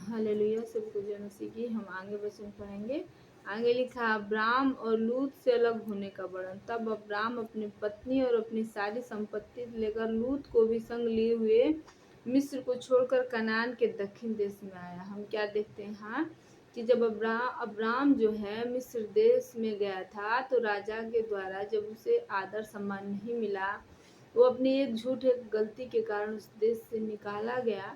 Hallelujah, सबको जय मसीह की। हम आगे वचन पढ़ेंगे। आगे लिखा, अब्राम और लूत से अलग होने का वर्णन। तब अब्राम अपनी पत्नी और अपनी सारी संपत्ति लेकर लूत को भी संग लिए हुए मिस्र को छोड़कर कनान के दक्षिण देश में आया। हम क्या देखते हैं, हाँ, कि जब अब्राम जो है मिस्र देश में गया था, तो राजा के द्वारा जब उसे आदर सम्मान नहीं मिला, वो अपनी एक झूठ एक गलती के कारण उस देश से निकाला गया।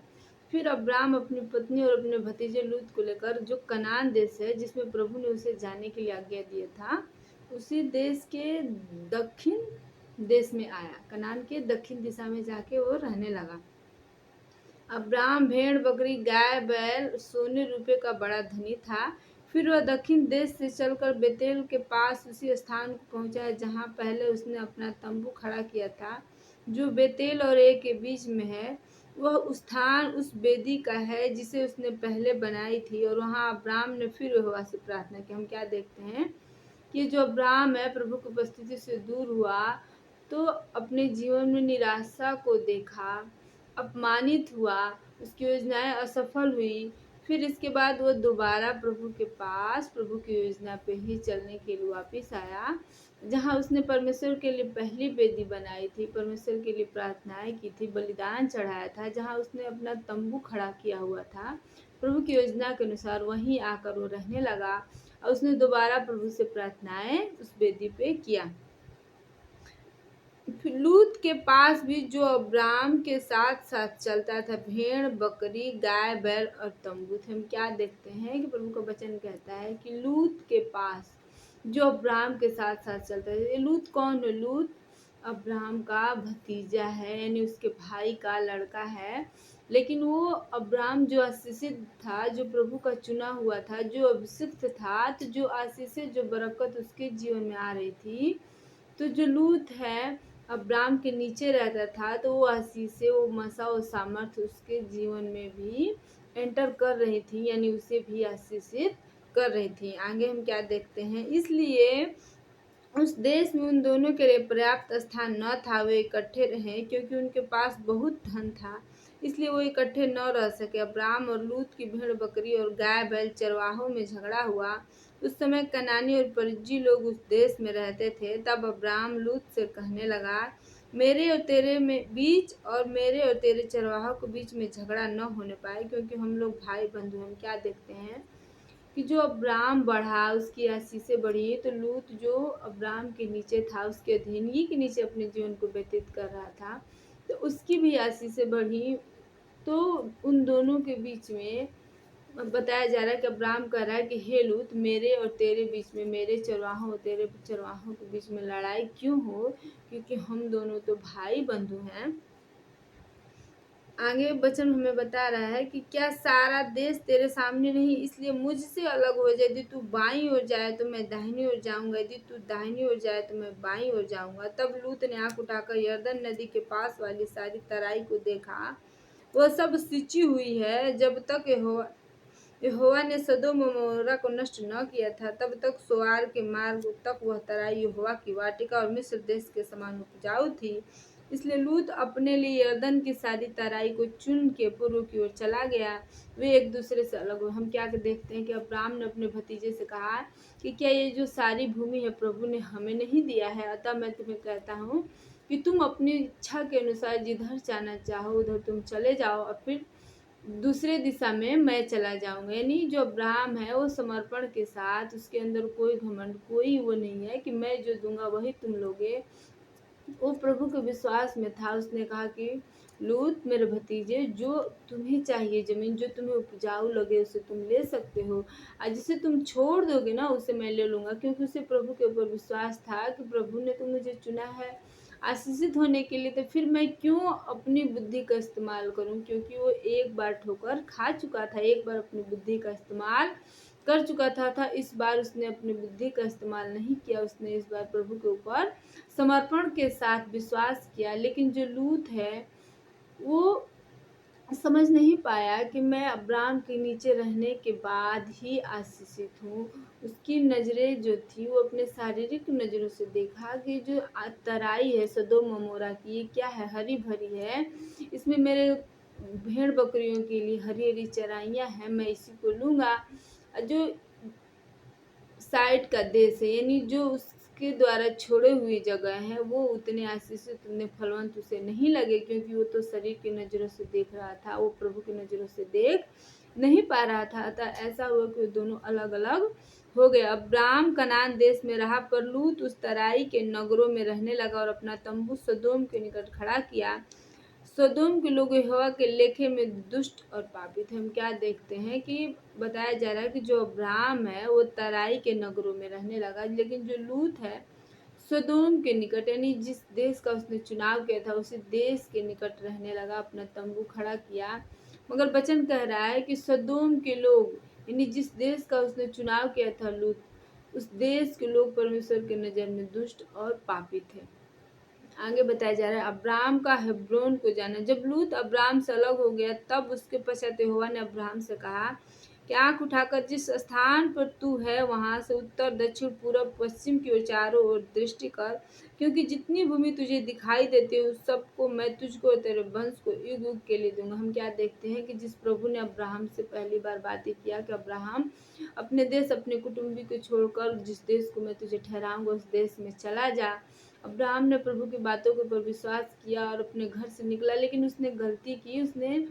फिर अब्राम अपनी पत्नी और अपने भतीजे लूत को लेकर, जो कनान देश है जिसमें प्रभु ने उसे जाने के लिए आज्ञा दिया था, उसी देश के दक्षिण देश में आया। कनान के दक्षिण दिशा में जाके वो रहने लगा। अब्राम भेड़ बकरी गाय बैल सोने रुपये का बड़ा धनी था। फिर वह दक्षिण देश से चलकर बेतेल के पास उसी स्थान को पहुंचा जहां पहले उसने अपना तंबू खड़ा किया था, जो बेतेल और ए के बीच में है। वह स्थान उस वेदी का है जिसे उसने पहले बनाई थी, और वहां अब्राम ने फिर यहोवा से प्रार्थना की। हम क्या देखते हैं कि जो अब्राम है प्रभु की उपस्थिति से दूर हुआ, तो अपने जीवन में निराशा को देखा, अपमानित हुआ, उसकी योजनाएं असफल हुई। फिर इसके बाद वो दोबारा प्रभु के पास प्रभु की योजना पे ही चलने के लिए वापिस आया, जहाँ उसने परमेश्वर के लिए पहली वेदी बनाई थी, परमेश्वर के लिए प्रार्थनाएं की थी, बलिदान चढ़ाया था, जहाँ उसने अपना तंबू खड़ा किया हुआ था प्रभु की योजना के अनुसार। वहीं आकर वो रहने लगा और उसने दोबारा प्रभु से प्रार्थनाएं उस वेदी पे किया। लूत के पास भी जो अब्राम के साथ साथ चलता था, भेड़ बकरी गाय बैल और तंबू थे। हम क्या देखते हैं कि प्रभु का वचन कहता है कि लूत के पास जो अब्राम के साथ साथ चलता है। लूत कौन है? लूत अब्राम का भतीजा है, यानी उसके भाई का लड़का है। लेकिन वो अब्राम जो आशीषित था, जो प्रभु का चुना हुआ था, जो अभिषिक्त था, तो जो आशीषित जो बरकत उसके जीवन में आ रही थी, तो जो लूत है अब्राम के नीचे रहता था, तो वो आशीषें, वो मसा, वो सामर्थ्य उसके जीवन में भी एंटर कर रही थी, यानी उसे भी आशीषित कर रही थी। आगे हम क्या देखते हैं, इसलिए उस देश में उन दोनों के लिए पर्याप्त स्थान न था, वे इकट्ठे रहे, क्योंकि उनके पास बहुत धन था, इसलिए वो इकट्ठे न रह सके। अब्राम और लूत की भेड़ बकरी और गाय बैल चरवाहों में झगड़ा हुआ। उस समय कनानी और परिज्जी लोग उस देश में रहते थे। तब अब्राम लूत से कहने लगा, मेरे और तेरे में बीच और मेरे और तेरे चरवाहों के बीच में झगड़ा न होने पाए, क्योंकि हम लोग भाई बंधु हैं। क्या देखते हैं कि जो अब्राम बढ़ा, उसकी आशीषें बढ़ी, तो लूत जो अब्राम के नीचे था, उसके अधीनगी के नीचे अपने जीवन को व्यतीत कर रहा था, तो उसकी भी आशीषें बढ़ी। तो उन दोनों के बीच में बताया जा रहा है कि अब्राम कह रहा है कि हे लूत, मेरे और तेरे बीच में, मेरे चरवाहों और तेरे चरवाहों के बीच में लड़ाई क्यों हो, क्योंकि हम दोनों तो भाई बंधु हैं। आगे वचन हमें बता रहा है कि क्या सारा देश तेरे सामने नहीं, इसलिए मुझसे अलग हो जाए। यदि तू बाईं ओर जाए तो मैं दाहिनी ओर जाऊंगा, यदि तू दाहिनी ओर जाए तो मैं बाईं ओर जाऊंगा। तब लूत ने आंख उठाकर यरदन नदी के पास वाली सारी तराई को देखा। वह सब सिंची हुई है, जब तक यहोवा ने सदोम और अमोरा को नष्ट न किया था, तब तक सोआर के मार्ग तक वह तराई यहोवा की वाटिका और मिस्र देश के समान उपजाऊ थी। इसलिए लूत अपने लिए यरदन की सारी तराई को चुन के पूर्व की ओर चला गया। वे एक दूसरे से अलग हुए। हम क्या देखते हैं कि अब्राम ने अपने भतीजे से कहा कि क्या ये जो सारी भूमि है प्रभु ने हमें नहीं दिया है? अतः मैं तुम्हें कहता हूँ कि तुम अपनी इच्छा के अनुसार जिधर जाना चाहो उधर तुम चले जाओ, और फिर दूसरे दिशा में मैं चला जाऊंगा। यानी जो अब्राहम है वो समर्पण के साथ, उसके अंदर कोई घमंड, कोई वो नहीं है कि मैं जो दूंगा वही तुम लोगे। वो प्रभु के विश्वास में था। उसने कहा कि लूत मेरे भतीजे, जो तुम्हें चाहिए जमीन, जो तुम्हें उपजाऊ लगे उसे तुम ले सकते हो, और जिसे तुम छोड़ दोगे ना उसे मैं ले लूंगा, क्योंकि उसे प्रभु के ऊपर विश्वास था कि प्रभु ने तो मुझे चुना है आशीषित होने के लिए, तो फिर मैं क्यों अपनी बुद्धि का इस्तेमाल करूं, क्योंकि वो एक बार ठोकर खा चुका था, एक बार अपनी बुद्धि का इस्तेमाल कर चुका था। इस बार उसने अपनी बुद्धि का इस्तेमाल नहीं किया, उसने इस बार प्रभु के ऊपर समर्पण के साथ विश्वास किया। लेकिन जो लूत है वो समझ नहीं पाया कि मैं अब्राम के नीचे रहने के बाद ही आशीषित हूँ। उसकी नज़रें जो थी वो अपने शारीरिक नज़रों से देखा कि जो तराई है सदोम अमोरा की, ये क्या है, हरी भरी है, इसमें मेरे भेड़ बकरियों के लिए हरी हरी चराइयाँ हैं, मैं इसी को लूँगा। जो साइड का देश है, यानी जो उसके द्वारा छोड़े हुई जगह है, वो उतने आशीषित उतने फलवंत उसे नहीं लगे, क्योंकि वो तो शरीर की नज़रों से देख रहा था, वो प्रभु की नज़रों से देख नहीं पा रहा था। अतः ऐसा हुआ कि वो दोनों अलग अलग हो गए। अब्राम कनान देश में रहा, पर लूत उस तराई के नगरों में रहने लगा और अपना तंबू सदोम के निकट खड़ा किया। सदोम के लोग यहोवा के लेखे में दुष्ट और पापी थे। हम क्या देखते हैं कि बताया जा रहा है कि जो अब्राहम है वो तराई के नगरों में रहने लगा, लेकिन जो लूत है सदोम के निकट, यानी जिस देश का उसने चुनाव किया था उसी देश के निकट रहने लगा, अपना तंबू खड़ा किया। मगर वचन कह रहा है कि सदोम के लोग, यानी जिस देश का उसने चुनाव किया था लूत, उस देश के लोग परमेश्वर के नज़र में दुष्ट और पापी थे। आगे बताया जा रहा है, अब्राहम का हेब्रोन को जाना। जब लूत अब्राहम से अलग हो गया, तब उसके पश्चात यहोवा ने अब्राहम से कहा कि आँख उठाकर जिस स्थान पर तू है वहां से उत्तर दक्षिण पूरब पश्चिम की ओर चारों ओर दृष्टि कर, क्योंकि जितनी भूमि तुझे दिखाई देती है उस सबको मैं तुझको और तेरे वंश को युग युग के लिए दूंगा। हम क्या देखते हैं कि जिस प्रभु ने अब्राहम से पहली बार बातें किया कि अब्राहम अपने देश अपने कुटुंबी को छोड़कर जिस देश को मैं तुझे ठहराऊंगा उस देश में चला जा। अब्राहम ने प्रभु की बातों के ऊपर विश्वास किया और अपने घर से निकला, लेकिन उसने गलती की। उसने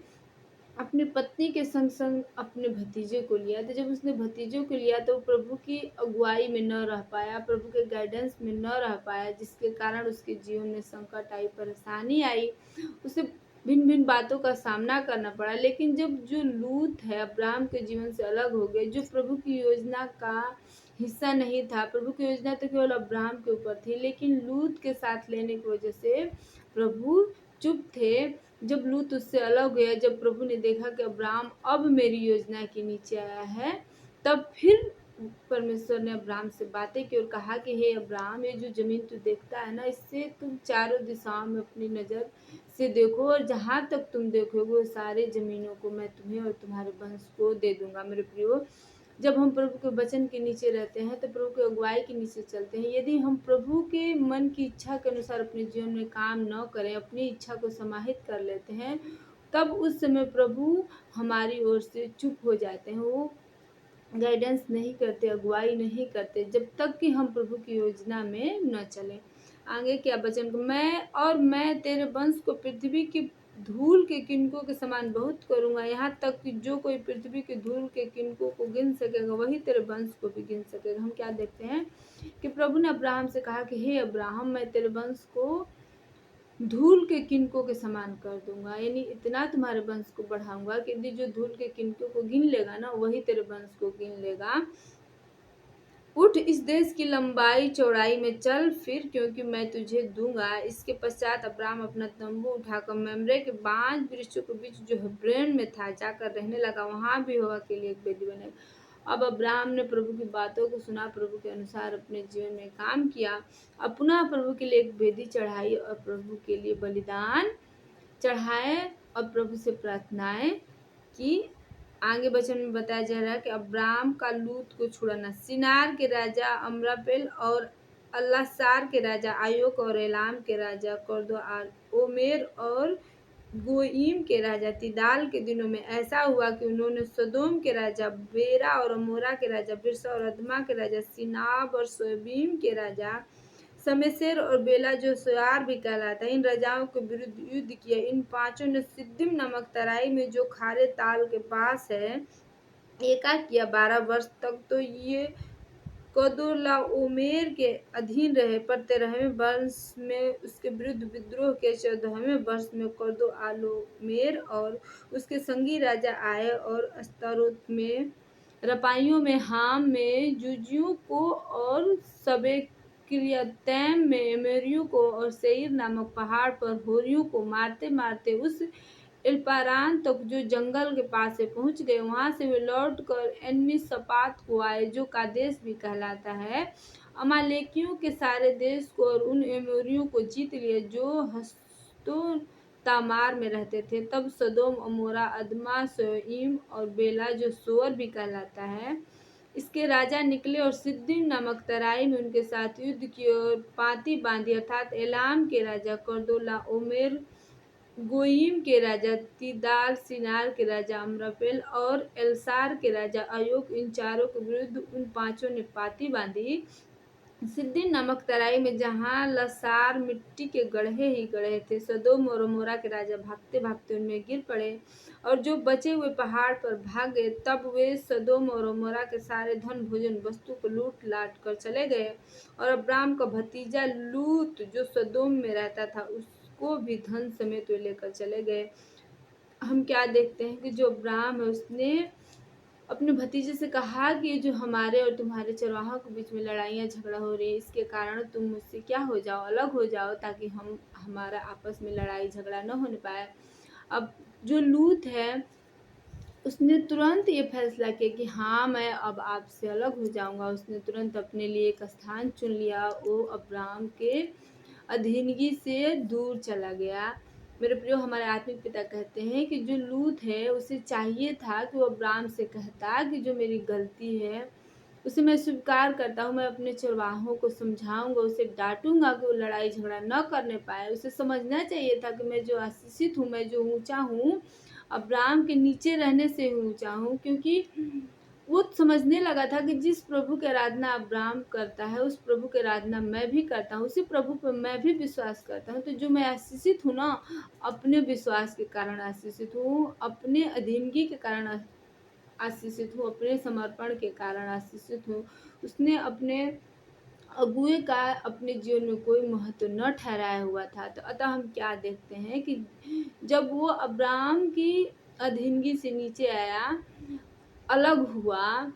अपनी पत्नी के संग संग अपने भतीजे को लिया। तो जब उसने भतीजों को लिया तो प्रभु की अगुवाई में न रह पाया, प्रभु के गाइडेंस में न रह पाया, जिसके कारण उसके जीवन में संकट आई, परेशानी आई, उसे भिन्न भिन्न बातों का सामना करना पड़ा। लेकिन जब जो लूत है अब्राहम के जीवन से अलग हो गए, जो प्रभु की योजना का हिस्सा नहीं था, प्रभु की योजना तो केवल अब्राहम के ऊपर थी, लेकिन लूत के साथ लेने की वजह से प्रभु चुप थे। जब लूत उससे अलग गया, जब प्रभु ने देखा कि अब्राहम अब मेरी योजना के नीचे आया है, तब फिर परमेश्वर ने अब्राहम से बातें की और कहा कि हे अब्राहम, ये जो जमीन तू देखता है ना, इससे तुम चारों दिशाओं में अपनी नजर से देखो, और जहाँ तक तुम देखोगे वो सारे जमीनों को मैं तुम्हें और तुम्हारे वंश को दे दूंगा। मेरे प्रियो, जब हम प्रभु के वचन के नीचे रहते हैं तो प्रभु की अगुवाई के नीचे चलते हैं, यदि हम प्रभु के मन की इच्छा के अनुसार अपने जीवन में काम न करें, अपनी इच्छा को समाहित कर लेते हैं, तब उस समय प्रभु हमारी ओर से चुप हो जाते हैं। वो गाइडेंस नहीं करते, अगुवाई नहीं करते, जब तक कि हम प्रभु की योजना में न चले। आगे क्या वचन, मैं तेरे वंश को पृथ्वी की धूल के किनकों के समान बहुत करूंगा, यहाँ तक कि जो कोई पृथ्वी की धूल के किनकों को गिन सकेगा वही तेरे वंश को भी गिन सकेगा। हम क्या देखते हैं कि प्रभु ने अब्राहम से कहा कि हे अब्राहम, मैं तेरे वंश को धूल के किनकों के समान कर दूंगा, यानी इतना तुम्हारे वंश को बढ़ाऊंगा कि यदि जो धूल के किनकों को गिन लेगा ना वही तेरे वंश को गिन लेगा। उठ, इस देश की लंबाई चौड़ाई में चल फिर, क्योंकि मैं तुझे दूंगा। इसके पश्चात अब्राहम अपना तंबू उठाकर मम्रे के 5 वृक्षों के बीच जो हेब्रोन में था जाकर रहने लगा, वहां भी यहोवा के लिए एक वेदी बनाई। अब अब्राहम ने प्रभु की बातों को सुना, प्रभु के अनुसार अपने जीवन में काम किया, अब पुनः प्रभु के लिए एक वेदी चढ़ाई और प्रभु के लिए बलिदान चढ़ाए और प्रभु से प्रार्थनाएं की। आगे वचन में बताया जा रहा है कि अब्राम का लूत को छुड़ाना। सिनार के राजा अमरापेल और अल्लासार के राजा आयोक और एलाम के राजा कर्दो ओमेर और गोइम के राजा तिदाल के दिनों में ऐसा हुआ कि उन्होंने सदोम के राजा बेरा और अमोरा के राजा बिरसा और अदमा के राजा सिनाब और सोबीम के राजा शमेशेर और बेला जो सोयार भी कहलाता है, इन राजाओं के विरुद्ध युद्ध किया। इन पांचों ने सिद्दिम नामक तराई में जो खारे ताल के पास है एका किया। 12 वर्ष तक तो ये कदोर्लाओमेर के अधीन रहे, पर 13वें वर्ष में उसके विरुद्ध विद्रोह किया। 14वें वर्ष में कदोर्लाओमेर और उसके संगी राजा आए और अस्तारोत में, रपाइयों में, हाम में, जूजियों को और सबे किर्यतैम में एमोरियों को और सेईर नामक पहाड़ पर होरियों को मारते मारते उस इल्पारान तक जो जंगल के पास से पहुंच गए। वहां से वे लौट कर एनमी सपात को आए जो कादेश भी कहलाता है। अमालेकियों के सारे देश को और उन एमोरियों को जीत लिए जो हस्तो तामार में रहते थे। तब सदोम अमोरा अदमा सोइम और बेला जो सोअर भी कहलाता है इसके राजा निकले और सिद्दीम नामक तराई में उनके साथ युद्ध किए और पाती बांधी, अर्थात एलाम के राजा कर्दोला ओमेर गोयीम के राजा तीदार सिनार के राजा अम्रापेल और एल्सार के राजा अयोक, इन चारों के विरुद्ध उन पांचों ने पाती बांधी। सिद्दीन नामक तराई में जहाँ लसार मिट्टी के गड्ढे ही गड्ढे थे, सदोम और अमोरा के राजा भागते भागते उनमें गिर पड़े और जो बचे हुए पहाड़ पर भाग गए। तब वे सदोम और अमोरा के सारे धन भोजन वस्तु को लूट लाट कर चले गए और अब्राम का भतीजा लूत जो सदोम में रहता था उसको भी धन समेत वे लेकर चले गए। हम क्या देखते हैं कि जो अब्राम है उसने अपने भतीजे से कहा कि ये जो हमारे और तुम्हारे चरवाहों के बीच में लड़ाइयाँ झगड़ा हो रही है इसके कारण तुम मुझसे क्या हो जाओ, अलग हो जाओ, ताकि हम हमारा आपस में लड़ाई झगड़ा न होने पाए। अब जो लूत है उसने तुरंत ये फैसला किया कि हाँ मैं अब आपसे अलग हो जाऊंगा। उसने तुरंत अपने लिए एक स्थान चुन लिया, वो अब्राम के अधीनगी से दूर चला गया। मेरे प्रियो, हमारे आत्मिक पिता कहते हैं कि जो लूत है उसे चाहिए था कि वो अब्राम से कहता कि जो मेरी गलती है उसे मैं स्वीकार करता हूँ, मैं अपने चरवाहों को समझाऊंगा, उसे डांटूंगा कि वो लड़ाई झगड़ा न करने पाए। उसे समझना चाहिए था कि मैं जो आशीषित हूँ, मैं जो ऊंचा हूँ, अब्राम के नीचे रहने से ऊंचा हूँ, क्योंकि वो समझने लगा था कि जिस प्रभु की आराधना अब्राम करता है उस प्रभु की आराधना मैं भी करता हूँ, उसी प्रभु पर मैं भी विश्वास करता हूँ। तो जो मैं आशीषित हूँ ना, अपने विश्वास के कारण आशीषित हूँ, अपने अधीनगी के कारण आशीषित हूँ, अपने समर्पण के कारण आशीषित हूँ। उसने अपने अगुए का अपने जीवन में कोई महत्व न ठहराया हुआ था। तो अतः हम क्या देखते हैं कि जब वो अब्राम की अधीनगी से नीचे आया, अलग हुआ,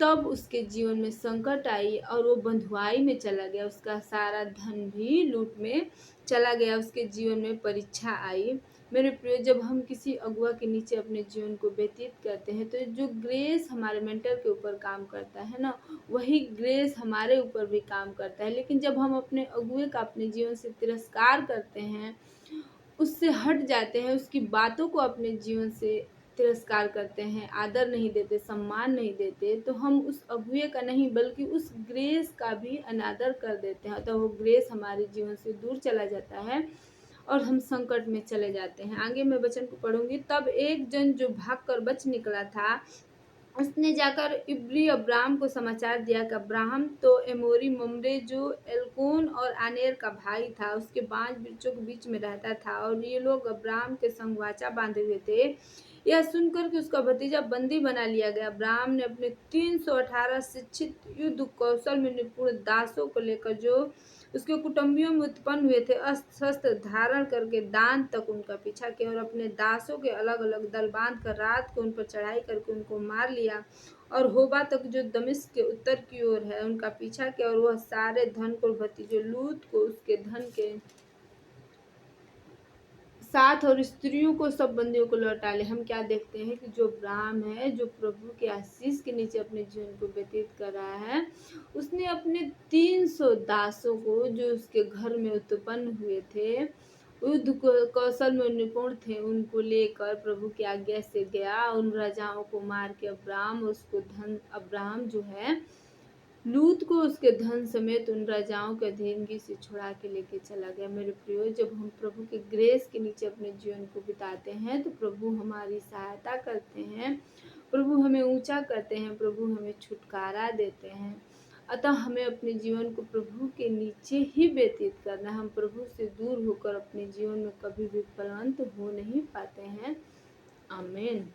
तब उसके जीवन में संकट आई और वो बंधुआई में चला गया। उसका सारा धन भी लूट में चला गया। उसके जीवन में परीक्षा आई। मेरे प्रिय, जब हम किसी अगुआ के नीचे अपने जीवन को व्यतीत करते हैं तो जो ग्रेस हमारे मेंटर के ऊपर काम करता है ना, वही ग्रेस हमारे ऊपर भी काम करता है। लेकिन जब हम अपने अगुए का अपने जीवन से तिरस्कार करते हैं, उससे हट जाते हैं, उसकी बातों को अपने जीवन से तिरस्कार करते हैं, आदर नहीं देते, सम्मान नहीं देते, तो हम उस अगुए का नहीं बल्कि उस ग्रेस का भी अनादर कर देते हैं। तो वो ग्रेस हमारे जीवन से दूर चला जाता है और हम संकट में चले जाते हैं। आगे मैं वचन को पढ़ूंगी। तब एक जन जो भागकर बच निकला था, उसने जाकर इब्री अब्राम को समाचार दिया कि अब्राहम तो एमोरी ममरे जो एल्कोन और आनेर का भाई था, उसके 5 वृक्षों के बीच में रहता था और ये लोग अब्राम के संग वाचा बांधे हुए थे। यह सुनकर कि उसका भतीजा बंदी बना लिया गया, अब्राम ने अपने 318 शिक्षित युद्ध कौशल में निपुण दासों को लेकर जो उसके कुटुंबियों में उत्पन्न हुए थे शस्त्र धारण करके दान तक उनका पीछा किया और अपने दासों के अलग अलग दल बांध कर रात को उन पर चढ़ाई करके उनको मार लिया और होबा तक जो दमिश्क के उत्तर की ओर है उनका पीछा किया और वह सारे धन को भतीजे लूत को उसके धन के साथ और स्त्रियों को सब बंदियों को लौटा ले। हम क्या देखते हैं कि जो अब्राहम है, जो प्रभु के आशीष के नीचे अपने जीवन को व्यतीत कर रहा है, उसने अपने 300 दासों को जो उसके घर में उत्पन्न हुए थे, युद्ध कौशल में निपुण थे, उनको लेकर प्रभु की आज्ञा से गया। उन राजाओं को मार के अब्राहम जो है लूत को उसके धन समेत उन राजाओं के अधीनगी से छुड़ा के लेके चला गया। मेरे प्रियो, जब हम प्रभु के ग्रेस के नीचे अपने जीवन को बिताते हैं तो प्रभु हमारी सहायता करते हैं, प्रभु हमें ऊंचा करते हैं, प्रभु हमें छुटकारा देते हैं। अतः हमें अपने जीवन को प्रभु के नीचे ही व्यतीत करना है। हम प्रभु से दूर होकर अपने जीवन में कभी भी फलवंत हो नहीं पाते हैं। आमीन।